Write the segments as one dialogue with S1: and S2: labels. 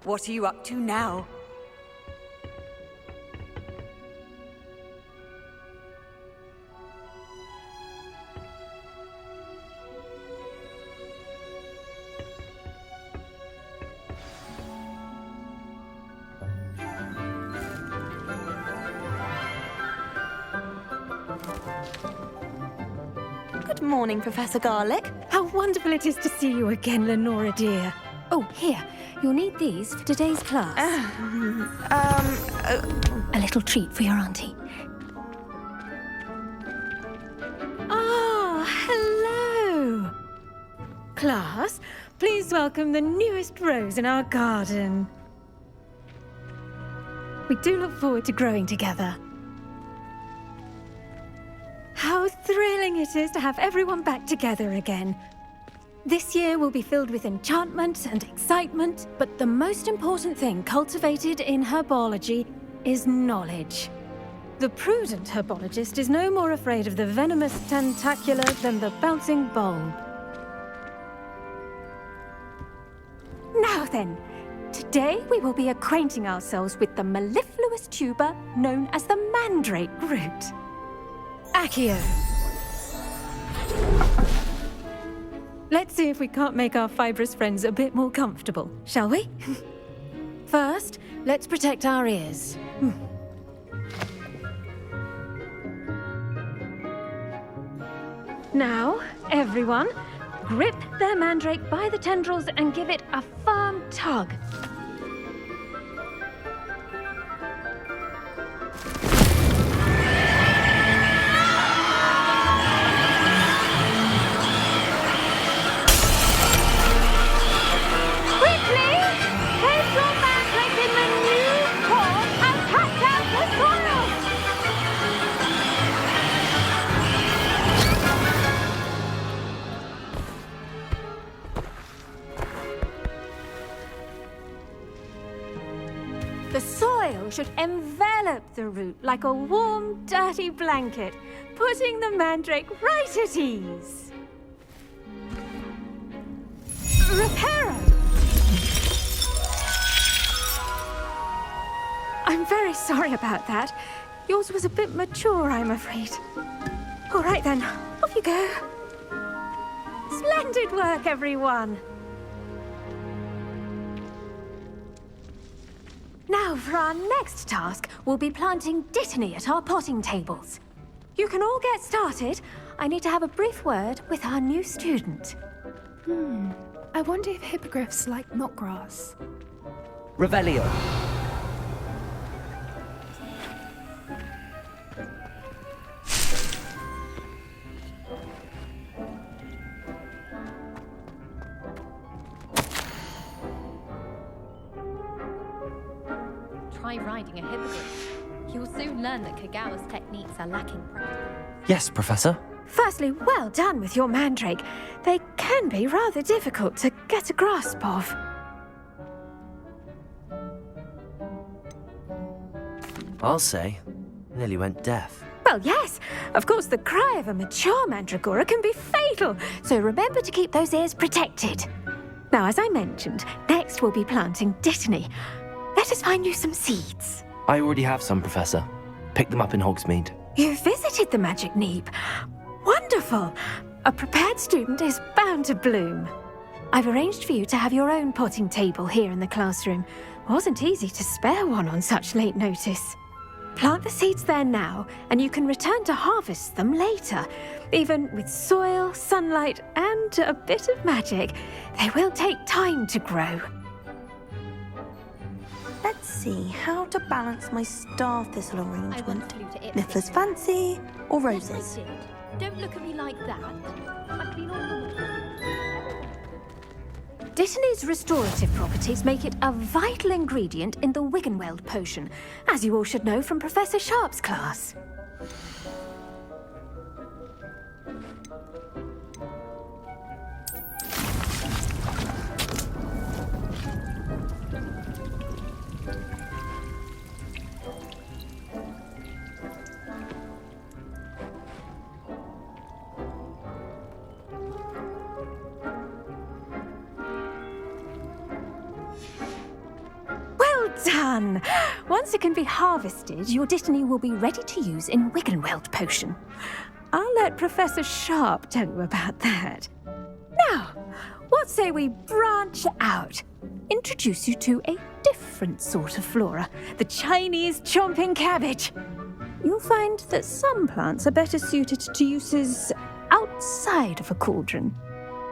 S1: What are you up to now?
S2: Good morning, Professor Garlick.
S3: How wonderful it is to see you again, Lenora dear. Oh, here. You'll need these for today's class. A little treat for your auntie. Ah, hello. Class, please welcome the newest rose in our garden. We do look forward to growing together. How thrilling it is to have everyone back together again. This year will be filled with enchantment and excitement, but the most important thing cultivated in herbology is knowledge. The prudent herbologist is no more afraid of the venomous tentacula than the bouncing bulb. Now then, today we will be acquainting ourselves with the mellifluous tuber known as the mandrake root. Accio. Let's see if we can't make our fibrous friends a bit more comfortable, shall we? First, let's protect our ears. Now, everyone, grip their mandrake by the tendrils and give it a firm tug. The soil should envelop the root like a warm, dirty blanket, putting the mandrake right at ease. Reparo! I'm very sorry about that. Yours was a bit mature, I'm afraid. All right then, off you go. Splendid work, everyone! Now, for our next task, we'll be planting dittany at our potting tables. You can all get started. I need to have a brief word with our new student.
S4: I wonder if hippogriffs like knotgrass.
S5: Revelio.
S6: Try riding a hippogriff. You'll soon learn that Kagawa's techniques are lacking practice.
S5: Yes, Professor.
S3: Firstly, well done with your mandrake. They can be rather difficult to get a grasp of.
S5: I'll say, nearly went deaf.
S3: Well, yes. Of course, the cry of a mature mandragora can be fatal, so remember to keep those ears protected. Now, as I mentioned, next we'll be planting dittany. Let us find you some seeds.
S5: I already have some, Professor. Picked them up in Hogsmeade.
S3: You visited the Magic Neep. Wonderful! A prepared student is bound to bloom. I've arranged for you to have your own potting table here in the classroom. Wasn't easy to spare one on such late notice. Plant the seeds there now, and you can return to harvest them later. Even with soil, sunlight, and a bit of magic, they will take time to grow.
S2: Let's see how to balance my star thistle
S6: I once
S2: arrangement.
S6: flew to Ipswich.
S2: Niffler's fancy or
S6: Yes,
S2: roses?
S6: I did. Don't look at me like that. I clean all the
S3: Dittany's restorative properties make it a vital ingredient in the Wiggenweld potion, as you all should know from Professor Sharp's class. fun. Once it can be harvested, your Dittany will be ready to use in Wiggenweld potion. I'll let Professor Sharp tell you about that. Now, what say we branch out? Introduce you to a different sort of flora, the Chinese chomping cabbage. You'll find that some plants are better suited to uses outside of a cauldron.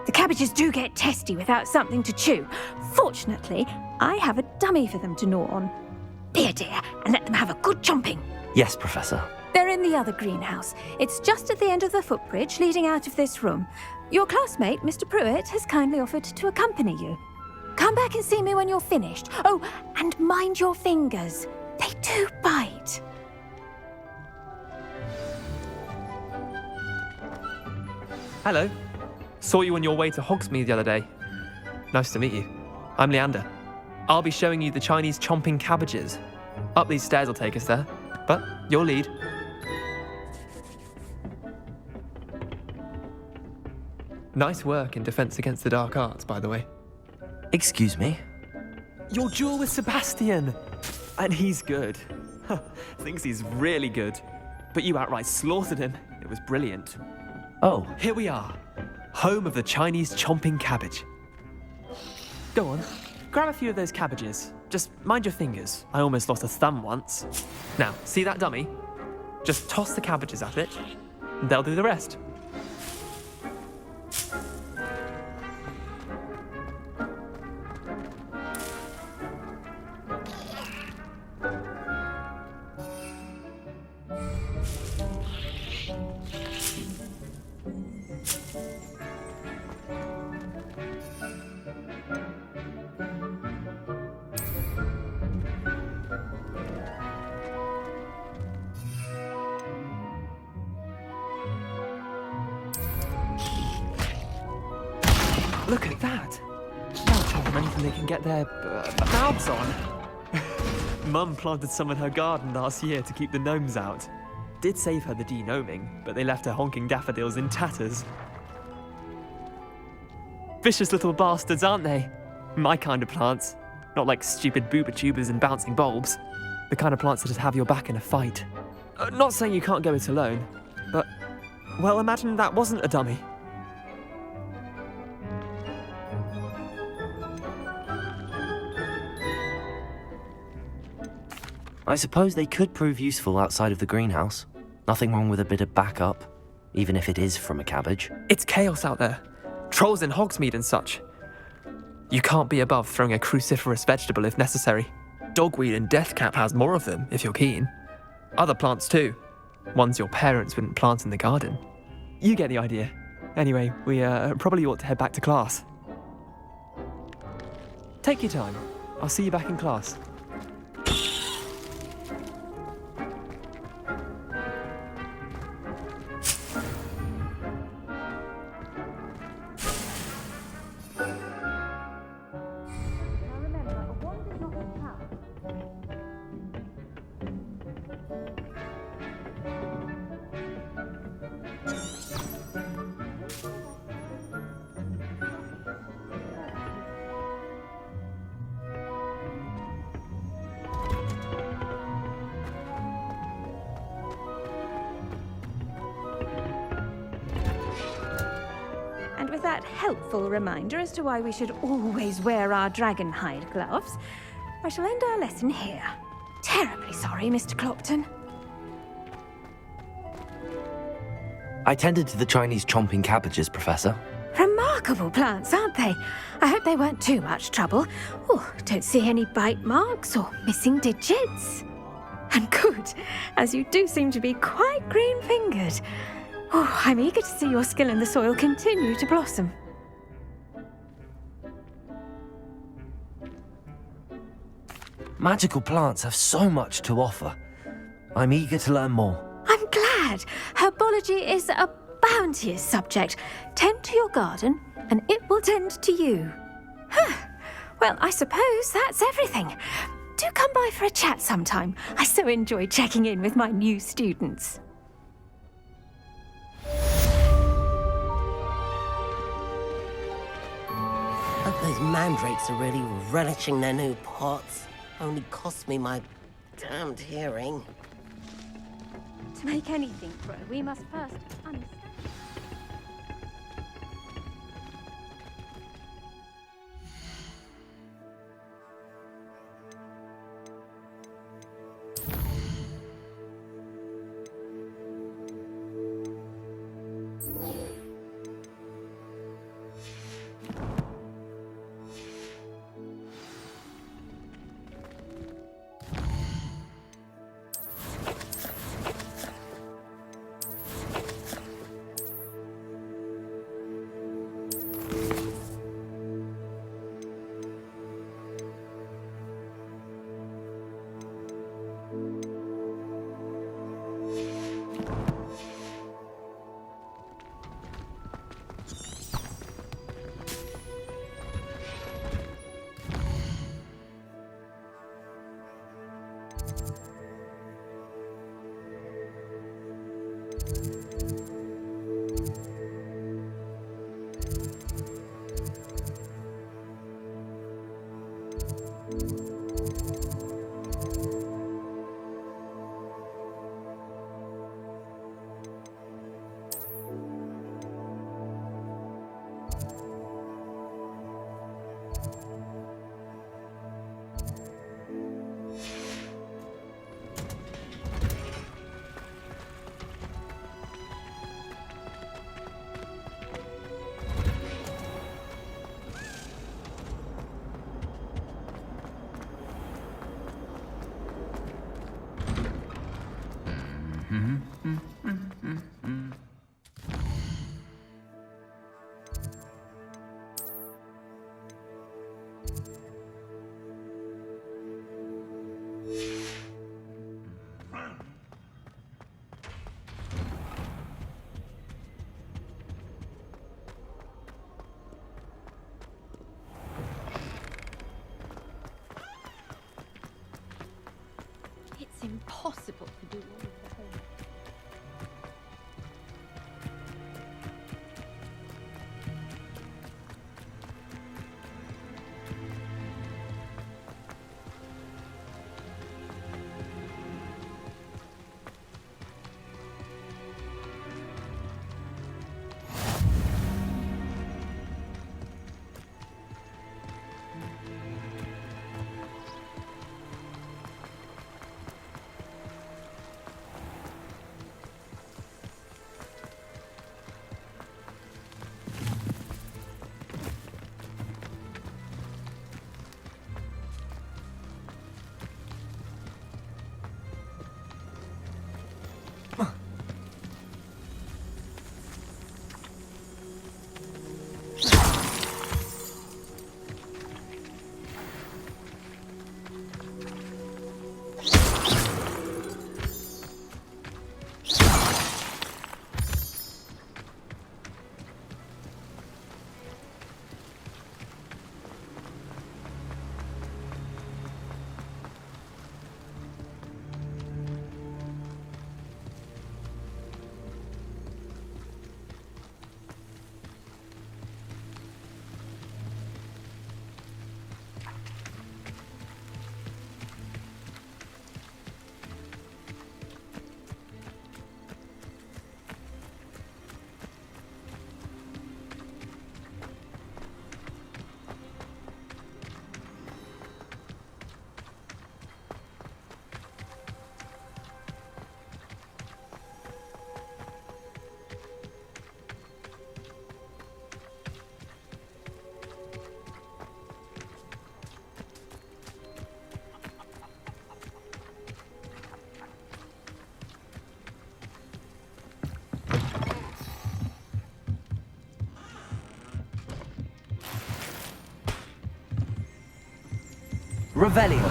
S3: The cabbages do get testy without something to chew. Fortunately, I have a dummy for them to gnaw on. Be a dear and let them have a good chomping.
S5: Yes, Professor.
S3: They're in the other greenhouse. It's just at the end of the footbridge leading out of this room. Your classmate, Mr. Pruitt, has kindly offered to accompany you. Come back and see me when you're finished. Oh, and mind your fingers. They do bite.
S1: Hello. Saw you on your way to Hogsmeade the other day. Nice to meet you. I'm Leander. I'll be showing you the Chinese chomping cabbages. Up these stairs will take us there, but your lead. Nice work in Defense Against the Dark Arts, by the way.
S5: Excuse me?
S1: Your duel with Sebastian! And he's good. Thinks he's really good. But you outright slaughtered him. It was brilliant.
S5: Oh,
S1: Here we are. Home of the Chinese chomping cabbage. Go on, grab a few of those cabbages. Just mind your fingers. I almost lost a thumb once. Now, see that dummy? Just toss the cabbages at it, and they'll do the rest. Look at that! They'll chop them anything they can get their mouths on. Mum planted some in her garden last year to keep the gnomes out. Did save her the de-gnoming, but they left her honking daffodils in tatters. Vicious little bastards, aren't they? My kind of plants. Not like stupid booba tubers and bouncing bulbs. The kind of plants that just have your back in a fight. Not saying you can't go it alone, but, well, imagine that wasn't a dummy.
S5: I suppose they could prove useful outside of the greenhouse. Nothing wrong with a bit of backup, even if it is from a cabbage.
S1: It's chaos out there. Trolls in Hogsmeade and such. You can't be above throwing a cruciferous vegetable if necessary. Dogweed and deathcap has more of them, if you're keen. Other plants too. Ones your parents wouldn't plant in the garden. You get the idea. Anyway, we probably ought to head back to class. Take your time. I'll see you back in class.
S3: And with that helpful reminder as to why we should always wear our dragon hide gloves, I shall end our lesson here. Terribly sorry, Mr. Clopton.
S5: I tended to the Chinese chomping cabbages, Professor.
S3: Remarkable plants, aren't they? I hope they weren't too much trouble. Oh, don't see any bite marks or missing digits. And good, as you do seem to be quite green-fingered. Oh, I'm eager to see your skill in the soil continue to blossom.
S5: Magical plants have so much to offer. I'm eager to learn more.
S3: I'm glad. Herbology is a bounteous subject. Tend to your garden, and it will tend to you. Well, I suppose that's everything. Do come by for a chat sometime. I so enjoy checking in with my new students.
S7: Hope those mandrakes are really relishing their new pots. Only cost me my damned hearing.
S6: To make anything grow, we must first understand. It's impossible to do all of the homework.
S5: Revelio.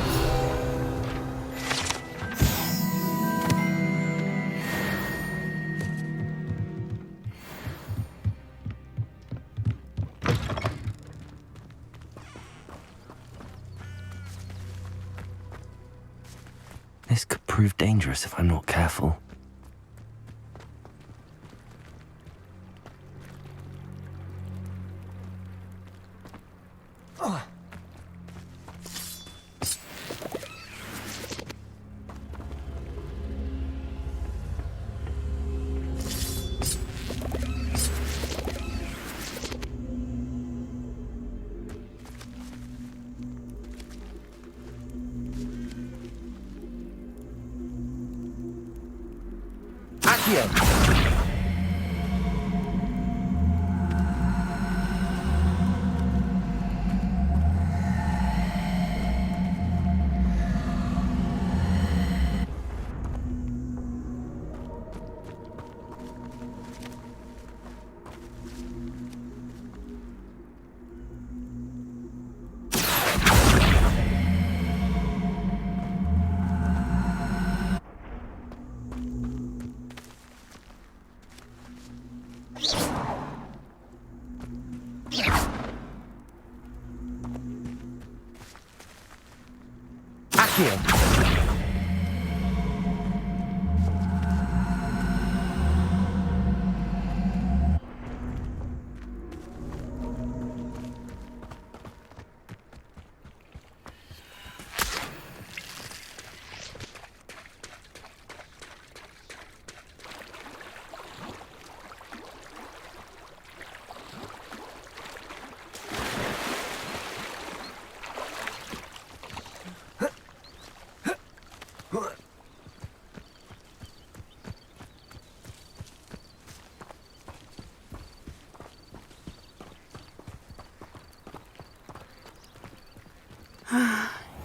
S5: This could prove dangerous if I'm not careful. Accio! Accio!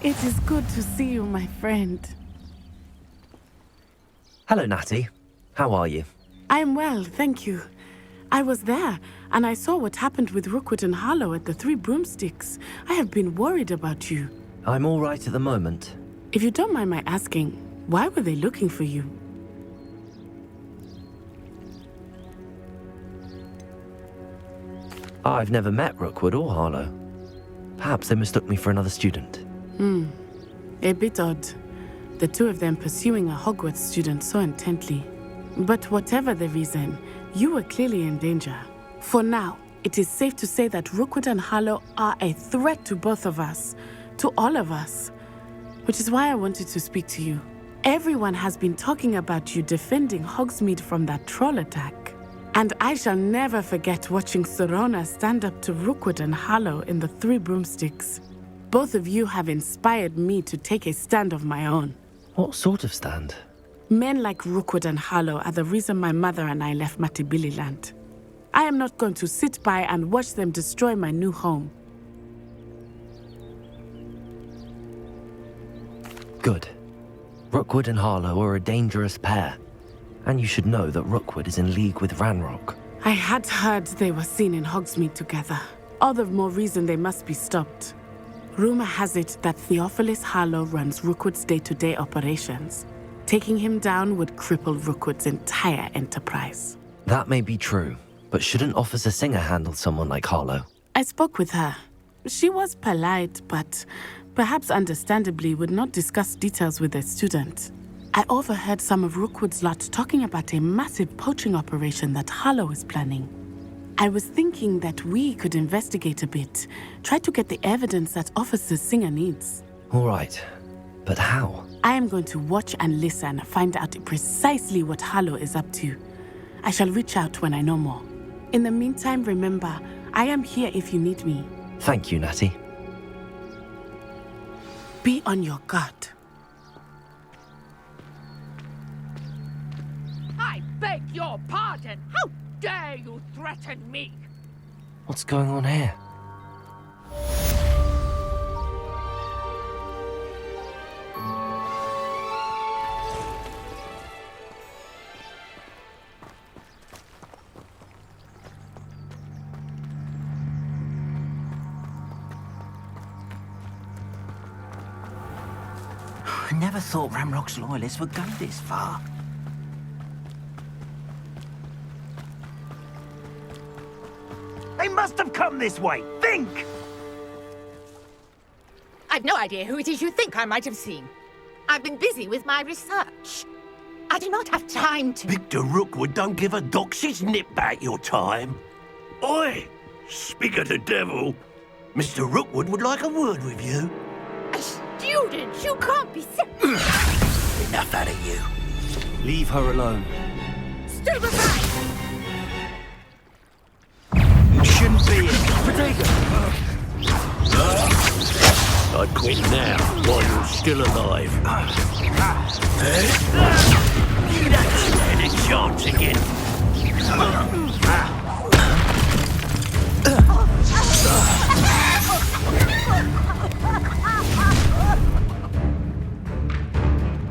S8: It is good to see you, my friend.
S5: Hello, Natty. How are you?
S8: I am well, thank you. I was there, and I saw what happened with Rookwood and Harlow at the Three Broomsticks. I have been worried about you.
S5: I'm all right at the moment.
S8: If you don't mind my asking, why were they looking for you?
S5: I've never met Rookwood or Harlow. Perhaps they mistook me for another student.
S8: A bit odd. The two of them pursuing a Hogwarts student so intently. But whatever the reason, you were clearly in danger. For now, it is safe to say that Rookwood and Harlow are a threat to both of us, to all of us. Which is why I wanted to speak to you. Everyone has been talking about you defending Hogsmeade from that troll attack. And I shall never forget watching Serona stand up to Rookwood and Harlow in the Three Broomsticks. Both of you have inspired me to take a stand of my own.
S5: What sort of stand?
S8: Men like Rookwood and Harlow are the reason my mother and I left Matibili Land. I am not going to sit by and watch them destroy my new home.
S5: Good. Rookwood and Harlow are a dangerous pair. And you should know that Rookwood is in league with Ranrock.
S8: I had heard they were seen in Hogsmeade together. All the more reason they must be stopped. Rumor has it that Theophilus Harlow runs Rookwood's day-to-day operations. Taking him down would cripple Rookwood's entire enterprise.
S5: That may be true, but shouldn't Officer Singer handle someone like Harlow?
S8: I spoke with her. She was polite, but perhaps understandably would not discuss details with a student. I overheard some of Rookwood's lot talking about a massive poaching operation that Harlow is planning. I was thinking that we could investigate a bit, try to get the evidence that Officer Singer needs.
S5: All right, but how?
S8: I am going to watch and listen, find out precisely what Harlow is up to. I shall reach out when I know more. In the meantime, remember, I am here if you need me.
S5: Thank you, Natty.
S8: Be on your guard.
S9: I beg your pardon! How dare you threaten me?
S5: What's going on here?
S10: I never thought Ramrock's loyalists would go this far. They must have come this way! Think!
S9: I've no idea who it is you think I might have seen. I've been busy with my research. I do not have time to...
S10: Victor Rookwood don't give a doxy's nip back your time. Oi! Speak of the devil. Mr. Rookwood would like a word with you.
S9: A student? You can't be
S10: Enough out of you.
S5: Leave her alone.
S9: Stand aside!
S10: You shouldn't be here. I quit now, while you're still alive. You don't stand a chance again.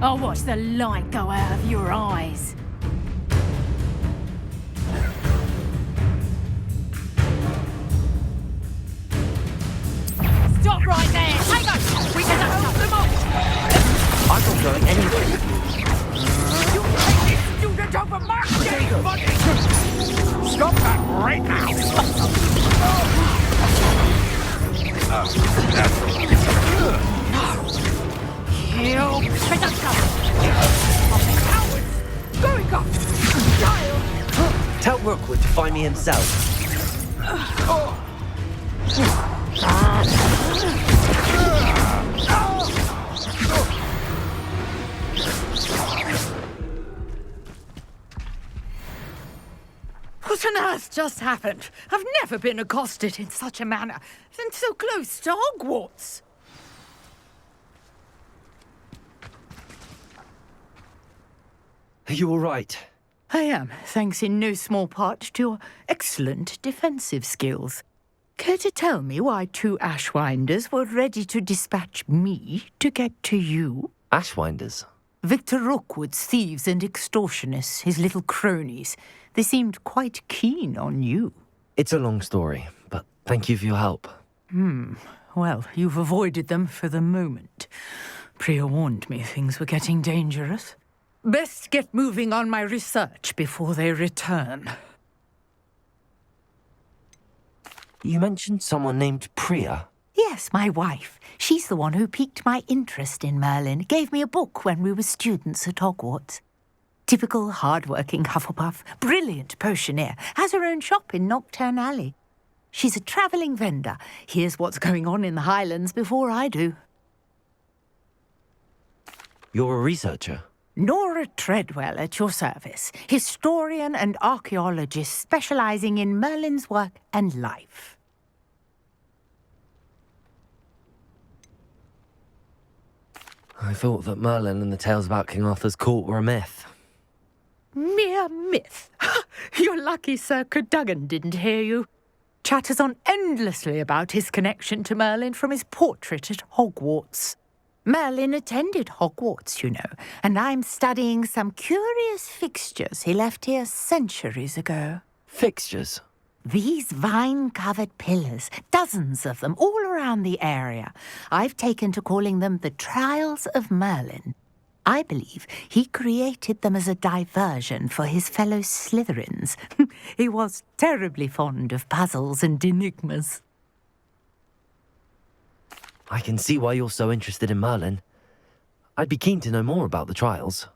S3: I'll watch the light go out of your eyes. Stop right there! Hang on! We can hold them off!
S5: I'm not going anywhere.
S9: You take this student over my dead body! Stop that right now! You peasant! Cowards! Going up! Child!
S5: Tell Rookwood to find me himself.
S9: What on earth just happened? I've never been accosted in such a manner, and so close to Hogwarts.
S5: Are you all right?
S9: I am, thanks in no small part to your excellent defensive skills. Care to tell me why 2 Ashwinders were ready to dispatch me to get to you?
S5: Ashwinders?
S9: Victor Rookwood's thieves and extortionists, his little cronies. They seemed quite keen on you.
S5: It's a long story, but thank you for your help.
S9: Well, you've avoided them for the moment. Priya warned me things were getting dangerous. Best get moving on my research before they return.
S5: You mentioned someone named Priya.
S9: Yes, my wife. She's the one who piqued my interest in Merlin. Gave me a book when we were students at Hogwarts. Typical hard-working Hufflepuff, brilliant potioneer, has her own shop in Nocturne Alley. She's a travelling vendor. Hears what's going on in the Highlands before I do.
S5: You're a researcher?
S9: Nora Treadwell at your service, historian and archaeologist specialising in Merlin's work and life.
S5: I thought that Merlin and the tales about King Arthur's court were a myth.
S9: Mere myth. You're lucky Sir Cadogan didn't hear you. Chatters on endlessly about his connection to Merlin from his portrait at Hogwarts. Merlin attended Hogwarts, you know, and I'm studying some curious fixtures he left here centuries ago.
S5: Fixtures?
S9: These vine-covered pillars, dozens of them, all around the area. I've taken to calling them the Trials of Merlin. I believe he created them as a diversion for his fellow Slytherins. He was terribly fond of puzzles and enigmas.
S5: I can see why you're so interested in Merlin. I'd be keen to know more about the trials.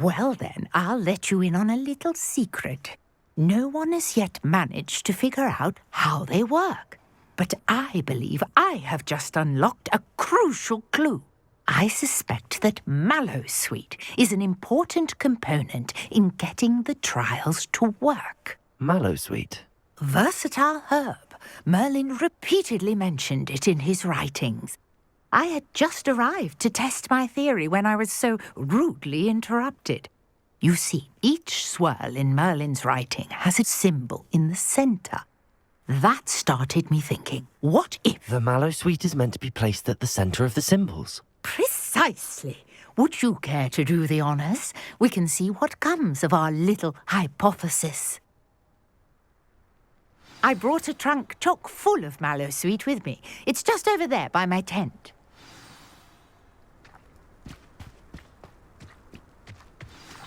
S9: Well then, I'll let you in on a little secret. No one has yet managed to figure out how they work. But I believe I have just unlocked a crucial clue. I suspect that Mallowsweet is an important component in getting the trials to work.
S5: Mallowsweet?
S9: Versatile herb. Merlin repeatedly mentioned it in his writings. I had just arrived to test my theory when I was so rudely interrupted. You see, each swirl in Merlin's writing has a symbol in the centre. That started me thinking, what if...
S5: The Mallowsweet is meant to be placed at the centre of the symbols.
S9: Precisely. Would you care to do the honours? We can see what comes of our little hypothesis. I brought a trunk chock full of Mallowsweet with me. It's just over there by my tent.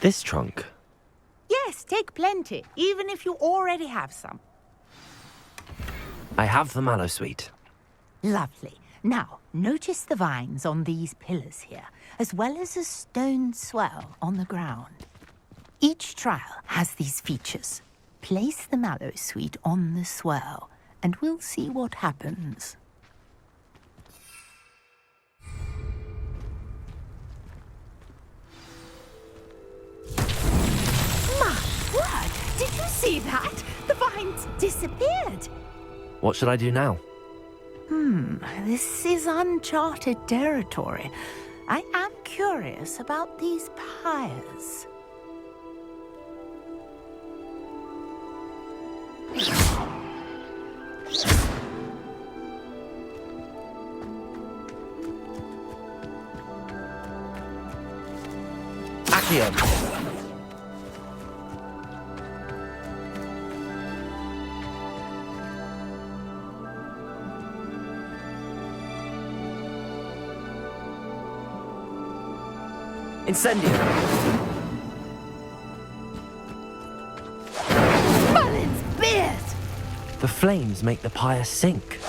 S5: This trunk?
S9: Yes, take plenty, even if you already have some.
S5: I have the Mallowsweet.
S9: Lovely. Now, notice the vines on these pillars here, as well as a stone swell on the ground. Each trial has these features. Place the Mallowsweet on the swell, and we'll see what happens. My word! Did you see that? The vines disappeared.
S5: What should I do now?
S9: This is uncharted territory. I am curious about these pyres.
S5: Accio.
S1: Incendio.
S9: Merlin's beard!
S5: The flames make the pyre sink.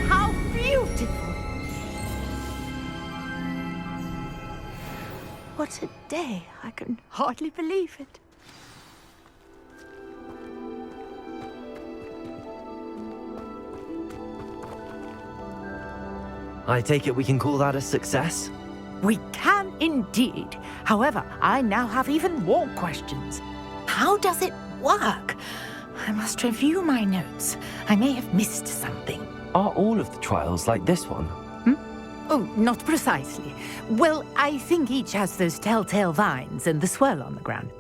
S9: How beautiful! What a day. I can hardly believe it.
S5: I take it we can call that a success?
S9: We can indeed. However, I now have even more questions. How does it work? I must review my notes. I may have missed something.
S5: Are all of the trials like this one?
S9: Oh, not precisely. Well, I think each has those telltale vines and the swirl on the ground.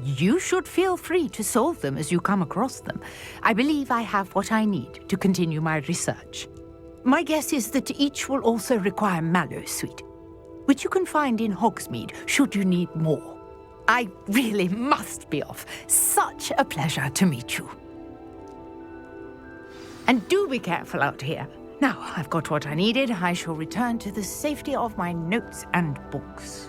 S9: You should feel free to solve them as you come across them. I believe I have what I need to continue my research. My guess is that each will also require mallow sweet, which you can find in Hogsmeade should you need more. I really must be off. Such a pleasure to meet you. And do be careful out here. Now I've got what I needed, I shall return to the safety of my notes and books.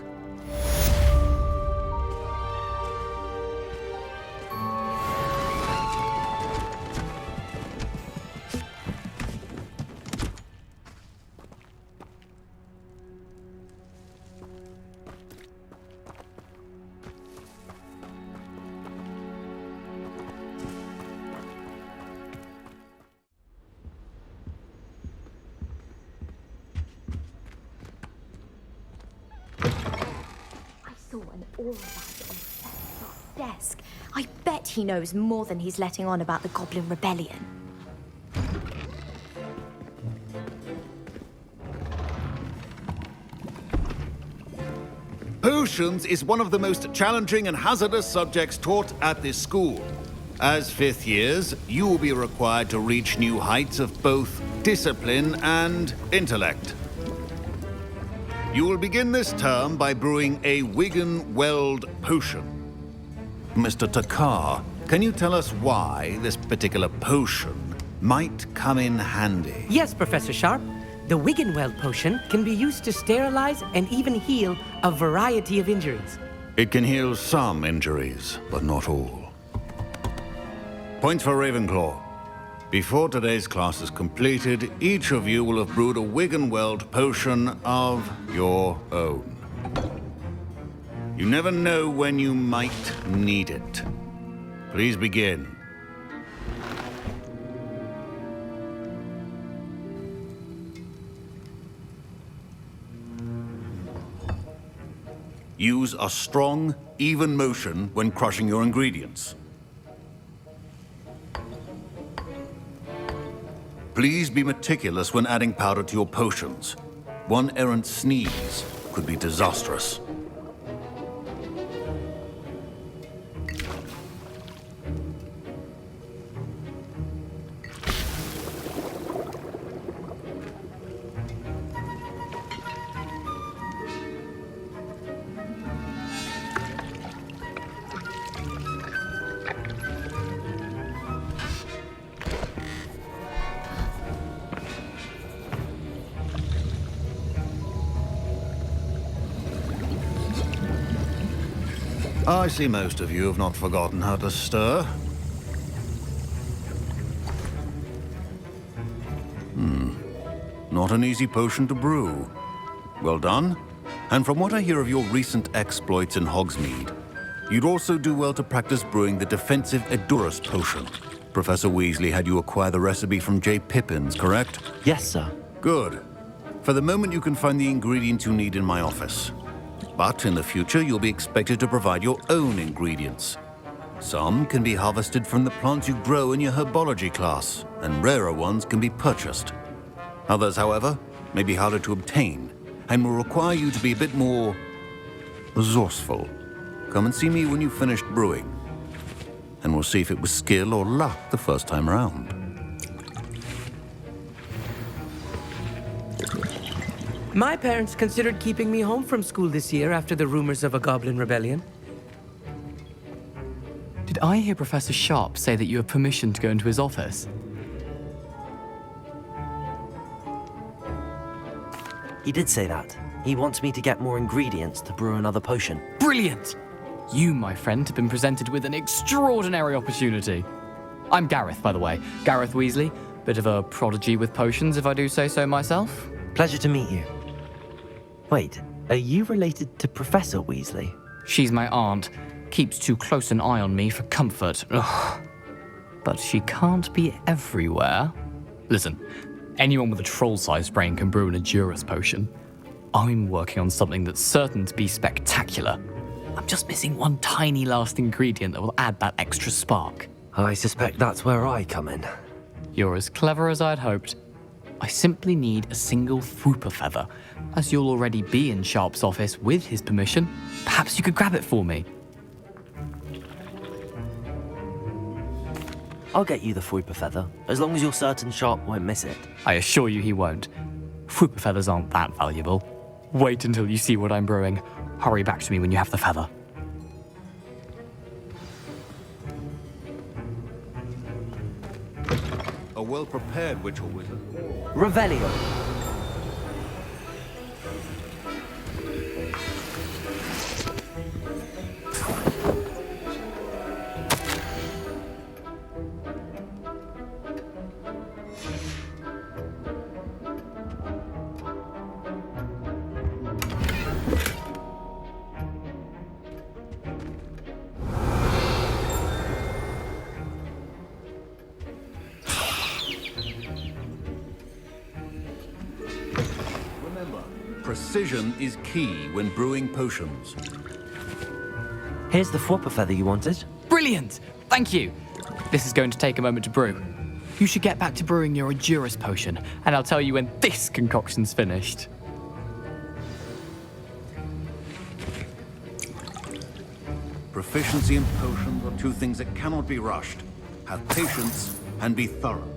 S6: An aura badge on Seth's desk. I bet he knows more than he's letting on about the Goblin Rebellion.
S11: Potions is one of the most challenging and hazardous subjects taught at this school. As fifth years, you will be required to reach new heights of both discipline and intellect. You will begin this term by brewing a Wiggenweld potion. Mr. Takar, can you tell us why this particular potion might come in handy?
S12: Yes, Professor Sharp. The Wiggenweld potion can be used to sterilize and even heal a variety of injuries.
S11: It can heal some injuries, but not all. Points for Ravenclaw. Before today's class is completed, each of you will have brewed a Wiggenweld potion of your own. You never know when you might need it. Please begin. Use a strong, even motion when crushing your ingredients. Please be meticulous when adding powder to your potions. One errant sneeze could be disastrous. I see most of you have not forgotten how to stir. Not an easy potion to brew. Well done. And from what I hear of your recent exploits in Hogsmeade, you'd also do well to practice brewing the defensive Edurus potion. Professor Weasley had you acquire the recipe from J. Pippins, correct?
S5: Yes, sir.
S11: Good. For the moment, you can find the ingredients you need in my office. But in the future, you'll be expected to provide your own ingredients. Some can be harvested from the plants you grow in your herbology class, and rarer ones can be purchased. Others, however, may be harder to obtain, and will require you to be a bit more resourceful. come and see me when you've finished brewing. And we'll see if it was skill or luck the first time around.
S12: My parents considered keeping me home from school this year after the rumors of a goblin rebellion.
S13: Did I hear Professor Sharp say that you have permission to go into his office?
S5: He did say that. He wants me to get more ingredients to brew another potion.
S13: Brilliant! You, my friend, have been presented with an extraordinary opportunity. I'm Gareth, by the way. Gareth Weasley. Bit of a prodigy with potions, if I do say so myself.
S5: Pleasure to meet you. Wait, are you related to Professor Weasley?
S13: She's my aunt. Keeps too close an eye on me for comfort. Ugh. But she can't be everywhere. Listen, anyone with a troll-sized brain can brew an Edurus potion. I'm working on something that's certain to be spectacular. I'm just missing one tiny last ingredient that will add that extra spark.
S5: I suspect that's where I come in.
S13: You're as clever as I'd hoped. I simply need a single Fwooper feather. As you'll already be in Sharp's office with his permission, perhaps you could grab it for me.
S5: I'll get you the Fwooper feather, as long as you're certain Sharp won't miss it.
S13: I assure you he won't. Fwooper feathers aren't that valuable. Wait until you see what I'm brewing. Hurry back to me when you have the feather.
S11: A well-prepared witch or wizard.
S12: Revelio.
S11: Precision is key when brewing potions.
S5: Here's the Fwooper feather you wanted.
S13: Brilliant! Thank you. This is going to take a moment to brew. You should get back to brewing your Edurus potion, and I'll tell you when this concoction's finished.
S11: Proficiency and potions are two things that cannot be rushed. Have patience and be thorough.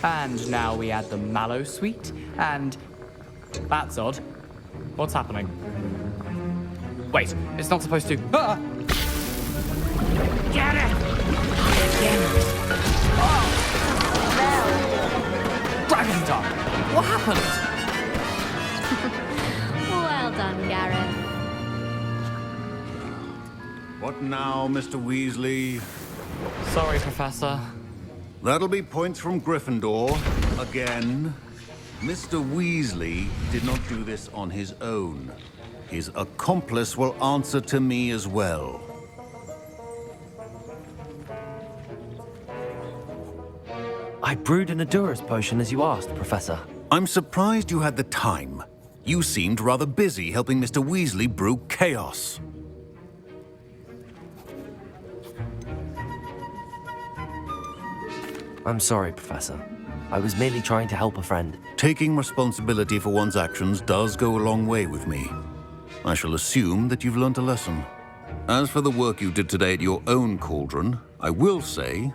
S13: And now we add the mallow sweet, and... That's odd. What's happening? Wait, it's not supposed to... Ah!
S9: Get it!
S13: Dragon Tongue! What happened?
S6: Well done, Gareth.
S11: What now, Mr. Weasley?
S13: Sorry, Professor.
S11: That'll be points from Gryffindor. Again. Mr. Weasley did not do this on his own. His accomplice will answer to me as well.
S5: I brewed an Edurus potion as you asked, Professor.
S11: I'm surprised you had the time. You seemed rather busy helping Mr. Weasley brew chaos.
S5: I'm sorry, Professor. I was merely trying to help a friend.
S11: Taking responsibility for one's actions does go a long way with me. I shall assume that you've learnt a lesson. As for the work you did today at your own cauldron, I will say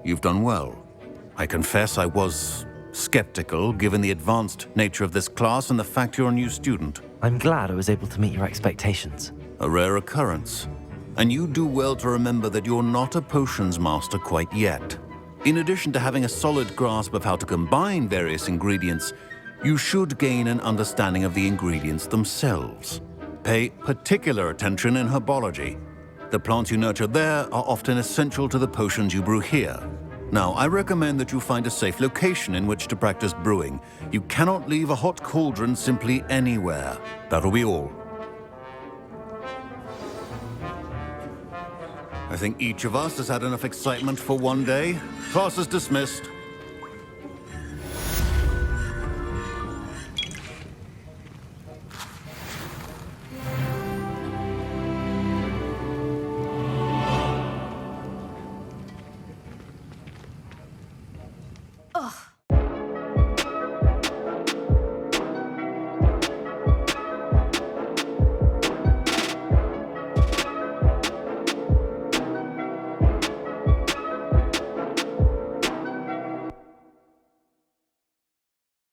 S11: you've done well. I confess I was skeptical, given the advanced nature of this class and the fact you're a new student.
S5: I'm glad I was able to meet your expectations.
S11: A rare occurrence. And you do well to remember that you're not a potions master quite yet. In addition to having a solid grasp of how to combine various ingredients, you should gain an understanding of the ingredients themselves. Pay particular attention in herbology. The plants you nurture there are often essential to the potions you brew here. Now, I recommend that you find a safe location in which to practice brewing. You cannot leave a hot cauldron simply anywhere. That'll be all. I think each of us has had enough excitement for one day. Class is dismissed.